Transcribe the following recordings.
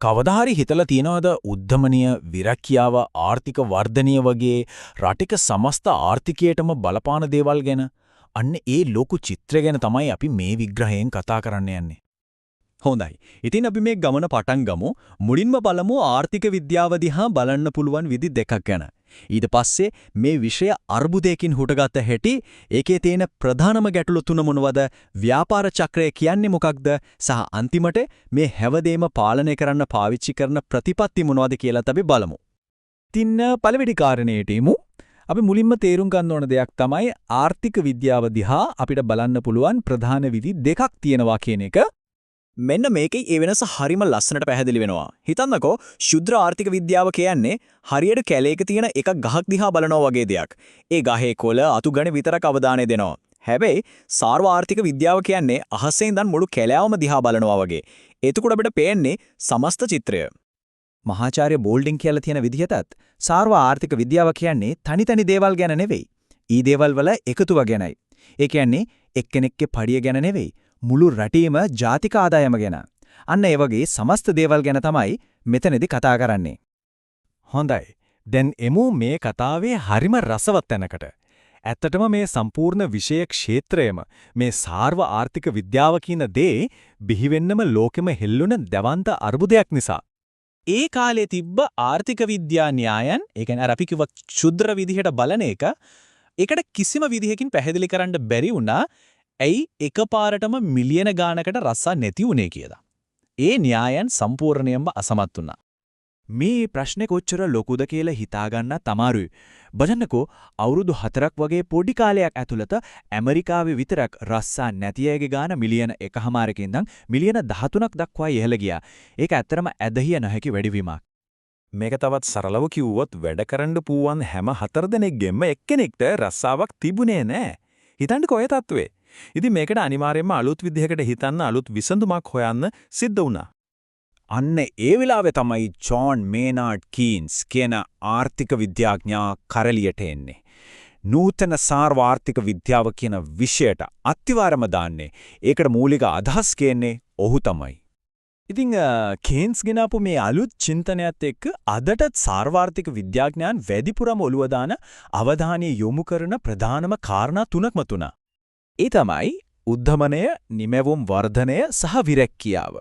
කවදා හරි හිතලා තියනවද උද්ධමනීය විරක්කියාව ආර්ථික වර්ධනය වගේ රටක සමස්ත ආර්ථිකයටම බලපාන දේවල් ගැන? අන්න ඒ ලොකු චිත්‍රය ගැන තමයි අපි මේ විග්‍රහයෙන් කතා කරන්න යන්නේ. හොඳයි. ඉතින් අපි මේ ගමන පටන් ගමු. මුලින්ම බලමු ආර්ථික විද්‍යාව දිහා බලන්න පුළුවන් විදි දෙකක් ගැන. ඊට පස්සේ මේ විෂය අර්බුදයකින් හුටගත හැටි, ඒකේ තියෙන ප්‍රධානම ගැටලු තුන මොනවද? ව්‍යාපාර චක්‍රය කියන්නේ මොකක්ද? සහ අන්තිමට මේ හැවදේම පාලනය කරන්න පාවිච්චි කරන ප්‍රතිපත්ති මොනවද කියලාත් අපි බලමු. තින්න පළවෙනි කාරණේට එමු. අපි මුලින්ම තේරුම් ගන්න ඕන දෙයක් තමයි ආර්ථික විද්‍යාව දිහා අපිට බලන්න පුළුවන් ප්‍රධාන විදි දෙකක් තියෙනවා කියන එක. මෙන්න මේකේ ඒ වෙනස හරිම ලස්සනට පැහැදිලි වෙනවා. හිතන්නකෝ ශුද්‍ර ආර්ථික විද්‍යාව කියන්නේ හරියට කැලේක තියෙන එක ගහක් දිහා බලනවා වගේ දෙයක්. ඒ ගහේ කොළ අතුගණ විතරක් අවධානය දෙනවා. හැබැයි සාර්ව ආර්ථික විද්‍යාව කියන්නේ අහසේ ඉඳන් මුළු කැලෑවම දිහා බලනවා වගේ. එතකොට අපිට පේන්නේ සමස්ත චිත්‍රය. මහාචාර්ය බෝල්ඩින් කියලා තියෙන විදිහටත් සාර්ව ආර්ථික විද්‍යාව කියන්නේ තනි දේවල් ගැන නෙවෙයි. ඊ දේවල් වල එකතුව ගැනයි. ඒ කියන්නේ එක්කෙනෙක්ගේ පඩිය ගැන නෙවෙයි. මුළු රටේම ජාතික ආදායම ගැන. අන්න ඒ වගේ සමස්ත දේවල් ගැන තමයි මෙතනදී කතා කරන්නේ. හොඳයි. දැන් එමු මේ කතාවේ හරිම රසවත් තැනකට. ඇත්තටම මේ සම්පූර්ණ විෂය ක්ෂේත්‍රයම මේ සාර්ව ආර්ථික විද්‍යාව කියන දේ බිහිවෙන්නම ලෝකෙම හෙල්ලුන දවන්ත අර්බුදයක් නිසා. ඒ කාලේ තිබ්බ ආර්ථික විද්‍යා න්‍යායන්, ඒ කියන්නේ අපි කිව්ව ක්ෂුද්‍ර විදිහට බලන එක, ඒකට කිසිම විදිහකින් පැහැදිලි කරන්න බැරි වුණා. ඇයි එකපාරටම මිලියන ගානකට රස්සා නැති වුනේ කියලා. ඒ න්‍යායන් සම්පූර්ණයෙන්ම අසමත් වුණා. මේ ප්‍රශ්නේ කොච්චර ලොකුද කියලා හිතාගන්නත් අමාරුයි. බලන්නකෝ අවුරුදු 4ක් වගේ පොඩි කාලයක් ඇතුළත ඇමරිකාවේ විතරක් රස්සා නැති අයගේ ගාන මිලියන 1.5කින් ඉඳන් මිලියන 13ක් දක්වා ඉහළ ගියා. ඒක ඇත්තරම ඇදහිය නොහැකි වැඩිවීමක්. මේක තවත් සරලව කිව්වොත් වැඩ කරන්න පුවන් හැම 4 දෙනෙක්ගෙම එක්කෙනෙක්ට රස්සාවක් තිබුණේ නැහැ. හිතන්නකෝ ඔය තත්ත්වේ. ඉතින් මේකට අනිවාර්යයෙන්ම අලුත් විදිහකට හිතන්න අලුත් විසඳුමක් හොයන්න සිද්ධ වුණා. අන්න ඒ වෙලාවේ තමයි ජෝන් මේනාඩ් කීන්ස් කියන ආර්ථික විද්‍යාඥයා කරලියට එන්නේ. නූතන සාර්ව ආර්ථික විද්‍යාව කියන විෂයට අත්විවරම දාන්නේ. ඒකට මූලික අදහස් කියන්නේ ඔහු තමයි. ඉතින් කේන්ස් ගෙනාපු මේ අලුත් චින්තනයත් එක්ක අදටත් සාර්වාර්ථික විද්‍යාඥයන් වැඩිපුරම ඔළුව දාන අවධානය යොමු කරන ප්‍රධානම කාරණා තුනක්ම තුන. ඒ තමයි උද්ධමනය, නිමැවුම් වර්ධනය සහ විරැක්කියාව.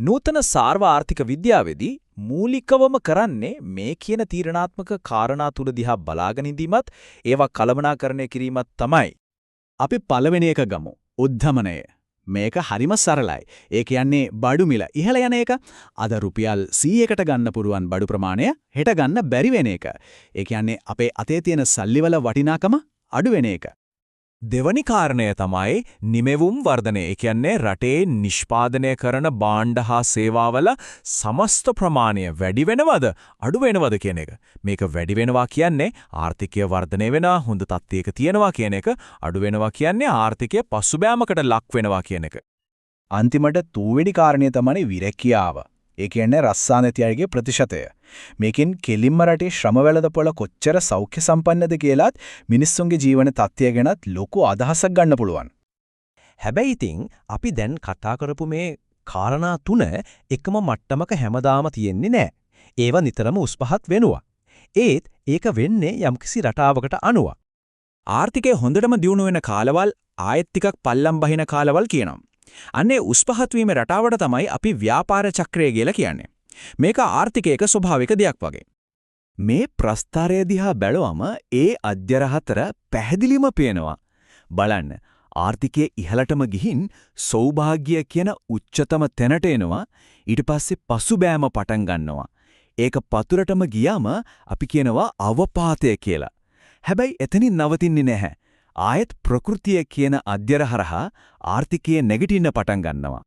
නූතන සාර්ව ආර්ථික විද්‍යාවේදී මූලිකවම කරන්නේ මේ කියන තීරණාත්මක කාරණා තුන දිහා බලාගෙන ඉඳීමත් ඒවා කළමනාකරණය කිරීමත් තමයි. අපි පළවෙනි එක ගමු. උද්ධමනය. මේක හරිම සරලයි. ඒ කියන්නේ බඩු මිල ඉහළ යන එක. අද රුපියල් 100කට ගන්න පුරුවන් බඩු ප්‍රමාණය හෙට ගන්න බැරි වෙන එක. ඒ කියන්නේ අපේ අතේ තියෙන සල්ලිවල වටිනාකම අඩු වෙන එක. දෙවනි කාරණය තමයි නිමෙවුම් වර්ධනය. ඒ කියන්නේ රටේ නිෂ්පාදනය කරන භාණ්ඩ හා සේවාවල සමස්ත ප්‍රමාණය වැඩි වෙනවද අඩු වෙනවද කියන එක. මේක වැඩි වෙනවා කියන්නේ ආර්ථිකය වර්ධනය වෙනවා, හොඳ තත්ත්වයක තියෙනවා කියන එක. අඩු වෙනවා කියන්නේ ආර්ථිකය පසුබෑමකට ලක් වෙනවා කියන එක. අන්තිමට තුන්වෙනි කාරණය තමයි විරැකියාව. ඒ කියන්නේ රස්සා නැති අයගේ ප්‍රතිශතය. මේකෙන් කෙලින්ම රටේ ශ්‍රම වෙළඳපොළ කොච්චර සෞඛ්‍ය සම්පන්නද කියලාත් මිනිස්සුන්ගේ ජීවන තත්ත්වය ගැනත් ලොකු අදහසක් ගන්න පුළුවන්. හැබැයි ඉතින් අපි දැන් කතා කරපු මේ කාරණා තුන එකම මට්ටමක හැමදාම තියෙන්නේ නැහැ. ඒවා නිතරම උස් පහත් වෙනවා. ඒත් ඒක වෙන්නේ යම්කිසි රටාවකට අනුව. ආර්ථිකය හොඳටම දියුණු වෙන කාලවල් ආයෙත් ටිකක් පල්ලම් බහින කාලවල් කියනවා. අන්නේ උස් පහත් වීමේ රටාවට තමයි අපි ව්‍යාපාර චක්‍රය කියලා කියන්නේ. මේක ආර්ථිකයක ස්වභාවික දෙයක් වගේ. මේ ප්‍රස්තාරය දිහා බැලුවම ඒ අධ්‍යරහතර පැහැදිලිම පේනවා. බලන්න ආර්ථිකයේ ඉහළටම ගිහින් සෞභාග්‍ය කියන උච්චතම තැනට එනවා. ඊට පස්සේ පසුබෑම පටන් ගන්නවා. ඒක පතුරටම ගියාම අපි කියනවා අවපාතය කියලා. හැබැයි එතනින් නවතින්නේ නැහැ. ආයත් ප්‍රകൃතිය කියන අධ්‍යරහරහා ආර්ථිකයේ නැගිටින්න පටන් ගන්නවා.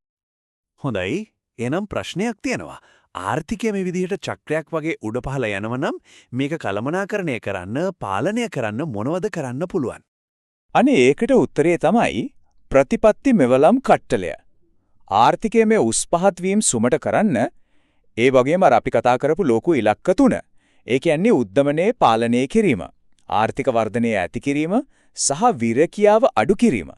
හොඳයි. එනම් ප්‍රශ්නයක් තියෙනවා. ආර්ථිකය මේ විදිහට චක්‍රයක් වගේ උඩ පහළ යනවනම් මේක කළමනාකරණය කරන්න, පාලනය කරන්න මොනවද කරන්න පුළුවන්? අනේ ඒකට උත්තරේ තමයි ප්‍රතිපත්ති මෙවලම් කට්ටලය. ආර්ථිකයේ මේ උස් පහත් වීම සුමට කරන්න ඒ වගේම අපි කතා කරපු ලෝක ඉලක්ක තුන. ඒ කියන්නේ උද්දමනයේ පාලනය කිරීම, ආර්ථික වර්ධනය ඇති කිරීම සහ විරකියාව අඩු කිරීම.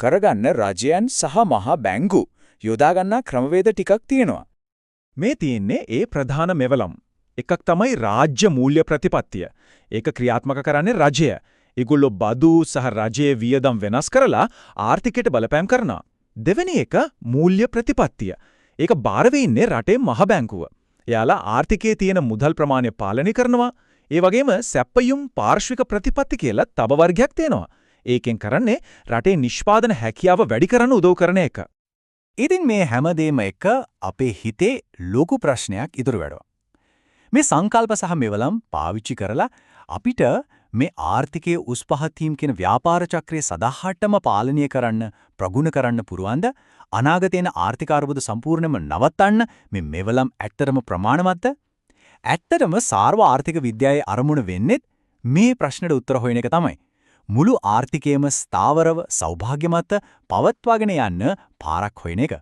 කරගන්න රජයන් සහ මහා බැංකු යොදා ගන්නා ක්‍රමවේද ටිකක් තියෙනවා. මේ තියෙන්නේ ඒ ප්‍රධාන මෙවලම්. එකක් තමයි රාජ්‍ය මූල්‍ය ප්‍රතිපත්තිය. ඒක ක්‍රියාත්මක කරන්නේ රජය. ඒගොල්ලෝ බදු සහ රජයේ වියදම් වෙනස් කරලා ආර්ථිකයට බලපෑම් කරනවා. දෙවෙනි එක මූල්‍ය ප්‍රතිපත්තිය. ඒක බාර වෙන්නේ රටේ මහ බැංකුව. එයාලා ආර්ථිකයේ තියෙන මුදල් ප්‍රමාණය පාලනය කරනවා. ඒ වගේම සැපයුම් පාර්ශ්වික ප්‍රතිපත්ති කියලා තව වර්ගයක් තියෙනවා. ඒකෙන් කරන්නේ රටේ නිෂ්පාදන හැකියාව වැඩි කරන්න උදව් කරන එක. ඉතින් මේ හැමදේම එක අපේ හිතේ ලොකු ප්‍රශ්නයක් ඉතුරු වෙනවා. මේ සංකල්ප සහ මෙවලම් පාවිච්චි කරලා අපිට මේ ආර්ථිකයේ උස් පහත් වීම කියන ව්‍යාපාර චක්‍රය සදාහටම පාලනය කරන්න ප්‍රගුණ කරන්න පුරුවන්ද අනාගතේන ආර්ථික අර්බුද සම්පූර්ණයෙන්ම නවත්තන්න මේ මෙවලම් ඇත්තටම ප්‍රමාණවත්ද? ඇත්තටම සාර්ව ආර්ථික විද්‍යාවේ අරමුණ වෙන්නේ මේ ප්‍රශ්නෙට උත්තර හොයන එක තමයි. මුළු ආර්ථිකයේම ස්ථාවරව සෞභාග්‍යමත් පවත්වාගෙන යන්න පාරක් හොයන එක.